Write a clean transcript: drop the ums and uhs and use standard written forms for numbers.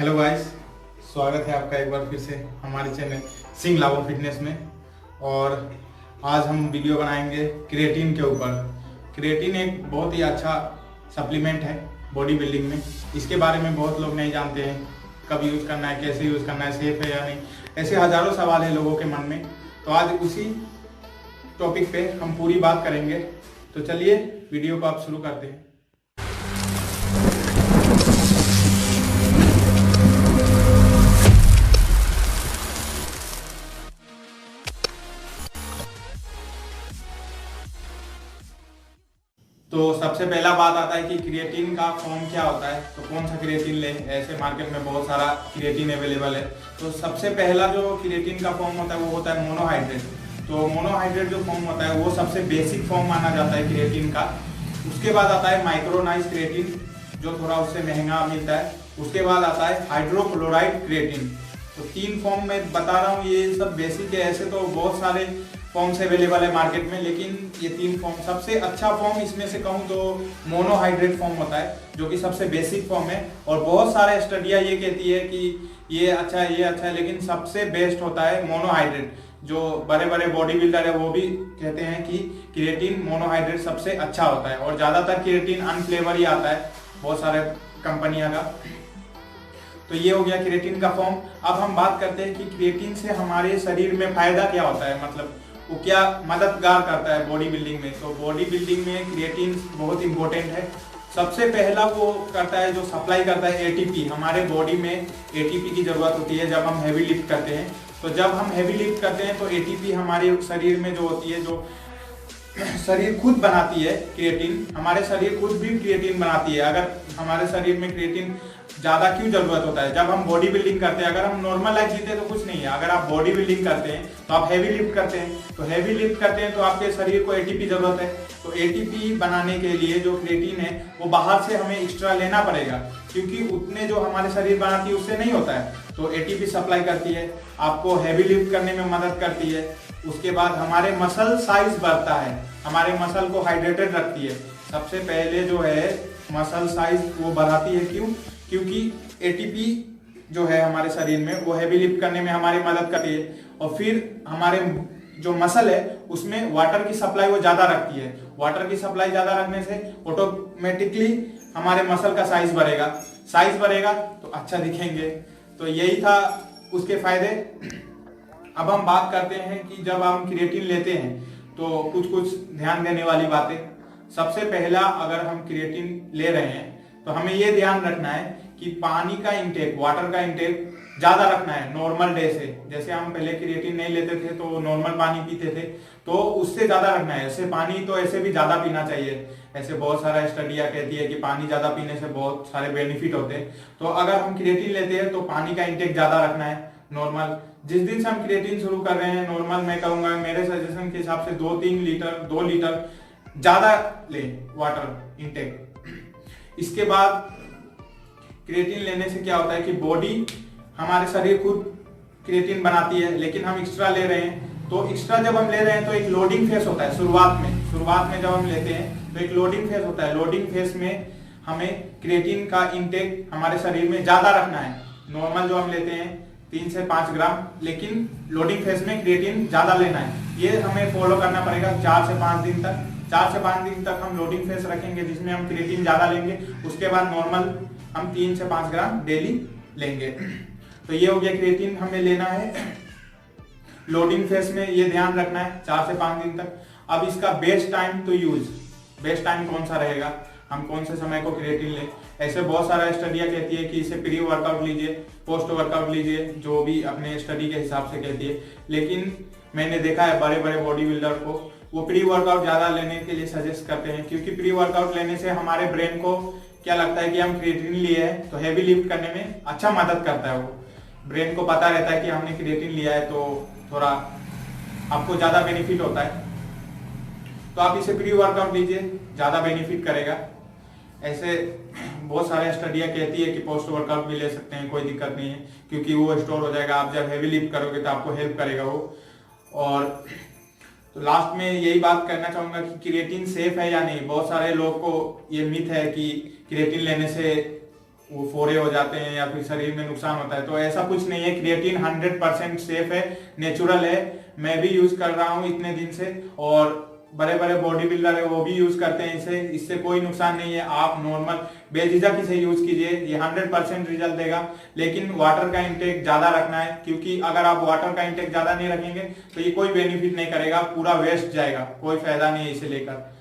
Hello guys, स्वागत है आपका एक बार फिर से हमारे चैनल सिंह लावो फिटनेस में। और आज हम वीडियो बनाएंगे क्रिएटिन के ऊपर। क्रिएटिन एक बहुत ही अच्छा सप्लीमेंट है बॉडी बिल्डिंग में। इसके बारे में बहुत लोग नहीं जानते हैं, कब यूज़ करना है, कैसे यूज़ करना है, सेफ है या नहीं, ऐसे हज़ारों सवाल हैं लोगों के मन में। तो आज उसी टॉपिक पे हम पूरी बात करेंगे। तो चलिए वीडियो को आप शुरू करते हैं। तो सबसे पहला बात आता है कि क्रिएटिन का फॉर्म क्या होता है, तो कौन सा क्रिएटिन लें। ऐसे मार्केट में बहुत सारा क्रिएटिन अवेलेबल है। तो सबसे पहला जो क्रिएटिन का फॉर्म होता है वो होता है मोनोहाइड्रेट। तो मोनोहाइड्रेट जो फॉर्म होता है वो सबसे बेसिक फॉर्म माना जाता है क्रिएटिन का। उसके बाद आता है माइक्रोनाइज क्रिएटिन, जो थोड़ा उससे महंगा मिलता है। उसके बाद आता है हाइड्रोक्लोराइड क्रिएटिन। तो तीन फॉर्म में बता रहा हूँ, ये सब बेसिक है। ऐसे तो बहुत सारे फॉर्म्स अवेलेबल है मार्केट में, लेकिन ये तीन फॉर्म सबसे अच्छा फॉर्म इसमें से कहूँ तो मोनोहाइड्रेट फॉर्म होता है, जो कि सबसे बेसिक फॉर्म है। और बहुत सारे स्टडियाँ ये कहती है कि ये अच्छा है, ये अच्छा है, लेकिन सबसे बेस्ट होता है मोनोहाइड्रेट। जो बड़े बड़े बॉडी बिल्डर है वो भी कहते हैं कि क्रिएटिन मोनोहाइड्रेट सबसे अच्छा होता है। और ज़्यादातर क्रिएटिन अनफ्लेवर ही आता है बहुत सारे कंपनियां का। तो ये हो गया क्रिएटिन का फॉर्म। अब हम बात करते हैं कि क्रिएटिन से हमारे शरीर में फायदा क्या होता है, मतलब वो क्या मददगार करता है बॉडी बिल्डिंग में। तो बॉडी बिल्डिंग में क्रिएटिन बहुत इंपॉर्टेंट है। सबसे पहला वो करता है, जो सप्लाई करता है एटीपी। हमारे बॉडी में एटीपी की जरूरत होती है जब हम हैवी लिफ्ट करते हैं। तो जब हम हैवी लिफ्ट करते हैं तो एटीपी हमारे शरीर में जो होती है, जो शरीर खुद बनाती है क्रिएटिन, हमारे शरीर खुद भी क्रिएटिन बनाती है। अगर हमारे शरीर में क्रिएटिन ज़्यादा क्यों जरूरत होता है, जब हम बॉडी बिल्डिंग करते हैं। अगर हम नॉर्मल लाइफ जीते हैं तो कुछ नहीं है। अगर आप बॉडी बिल्डिंग करते हैं तो आप हैवी लिफ्ट करते हैं, तो हैवी लिफ्ट करते हैं तो आपके शरीर को एटीपी जरूरत है। तो एटीपी बनाने के लिए जो क्रिएटिन है वो बाहर से हमें एक्स्ट्रा लेना पड़ेगा, क्योंकि उतने जो हमारे शरीर बनाती है उससे नहीं होता है। तो एटीपी सप्लाई करती है, आपको हैवी लिफ्ट करने में मदद करती है। उसके बाद हमारे मसल साइज बढ़ता है, हमारे मसल को हाइड्रेटेड रखती है। सबसे पहले जो है मसल साइज वो बढ़ाती है। क्यों? क्योंकि एटीपी जो है हमारे शरीर में वो हैवी लिफ्ट करने में हमारी मदद करती है। और फिर हमारे जो मसल है उसमें वाटर की सप्लाई वो ज़्यादा रखती है। वाटर की सप्लाई ज़्यादा रखने से ऑटोमेटिकली हमारे मसल का साइज बढ़ेगा। साइज बढ़ेगा तो अच्छा दिखेंगे। तो यही था उसके फायदे। अब हम बात करते हैं कि जब हम क्रिएटिन लेते हैं तो कुछ कुछ ध्यान देने वाली बातें। सबसे पहला, अगर हम क्रिएटिन ले रहे हैं तो हमें यह ध्यान रखना है कि पानी का इंटेक, वाटर का इंटेक ज्यादा रखना है नॉर्मल डे से। जैसे हम पहले क्रिएटिन नहीं लेते थे तो नॉर्मल पानी पीते थे, तो उससे ज्यादा रखना है। ऐसे पानी तो ऐसे भी ज्यादा पीना चाहिए। ऐसे बहुत सारा स्टडियाँ कहती है कि पानी ज्यादा पीने से बहुत सारे बेनिफिट होते हैं। तो अगर हम क्रिएटिन लेते हैं तो पानी का इंटेक ज्यादा रखना है नॉर्मल। जिस दिन से हम क्रिएटिन शुरू कर रहे हैं नॉर्मल, मैं कहूंगा मेरे सजेशन के हिसाब से 2 लीटर ज्यादा ले वाटर इंटेक। इसके बाद क्रिएटिन लेने से क्या होता है कि बॉडी, हमारे शरीर खुद क्रिएटिन बनाती है, लेकिन हम एक्स्ट्रा ले रहे हैं। तो एक्स्ट्रा जब हम ले रहे हैं तो एक लोडिंग फेस होता है शुरुआत में जब हम लेते हैं तो एक लोडिंग फेस होता है। लोडिंग फेस में हमें क्रिएटिन का इंटेक हमारे शरीर में ज्यादा रखना है। नॉर्मल जो हम लेते हैं 3 से 5 ग्राम, लेकिन लोडिंग फेस में क्रिएटिन ज्यादा लेना है। ये हमें फॉलो करना पड़ेगा 4 से 5 दिन तक। 4 से 5 दिन तक हम लोडिंग फेस रखेंगे जिसमें हम क्रिएटिन ज्यादा लेंगे। उसके बाद नॉर्मल हम 3 से 5 ग्राम डेली लेंगे। तो ये हो गया क्रिएटिन हमें लेना है लोडिंग फेस में, ये ध्यान रखना है 4 से 5 दिन तक। अब इसका best time to use, best time कौन सा रहेगा, हम कौन से समय को क्रिएटिन लें। ऐसे बहुत सारा स्टडियाँ कहती है कि इसे प्री वर्कआउट लीजिए, पोस्ट वर्कआउट लीजिए, जो भी अपने स्टडी के हिसाब से कहती है। लेकिन मैंने देखा है बड़े बड़े बॉडी बिल्डर को वो प्री वर्कआउट ज्यादा लेने के लिए सजेस्ट करते हैं, क्योंकि प्री वर्कआउट लेने से हमारे ब्रेन को क्या लगता है कि हम क्रिएटिन लिए हैं तो हैवी लिफ्ट करने में अच्छा मदद करता है। वो ब्रेन को पता रहता है कि हमने क्रिएटिन लिया है तो थोड़ा आपको ज्यादा बेनिफिट होता है। तो आप इसे प्री वर्कआउट लीजिए, ज्यादा बेनिफिट करेगा। ऐसे बहुत सारे स्टडियाँ कहती है कि पोस्ट वर्कआउट भी ले सकते हैं, कोई दिक्कत नहीं है, क्योंकि वो स्टोर हो जाएगा। आप जब हैवी लिफ्ट करोगे तो आपको हेल्प करेगा वो। और तो लास्ट में यही बात करना चाहूंगा कि क्रिएटिन सेफ है या नहीं। बहुत सारे लोग को ये मिथ है कि क्रिएटिन लेने से वो फोड़े हो जाते हैं या फिर शरीर में नुकसान होता है, तो ऐसा कुछ नहीं है। क्रिएटिन 100% सेफ है, नेचुरल है। मैं भी यूज कर रहा हूँ इतने दिन से, और बड़े बड़े बॉडी बिल्डर है वो भी यूज करते हैं इसे। इससे कोई नुकसान नहीं है, आप नॉर्मल बेझिझक इसे यूज कीजिए, ये 100% रिजल्ट देगा। लेकिन वाटर का इंटेक ज्यादा रखना है, क्योंकि अगर आप वाटर का इंटेक ज्यादा नहीं रखेंगे तो ये कोई बेनिफिट नहीं करेगा, पूरा वेस्ट जाएगा, कोई फायदा नहीं है इसे लेकर।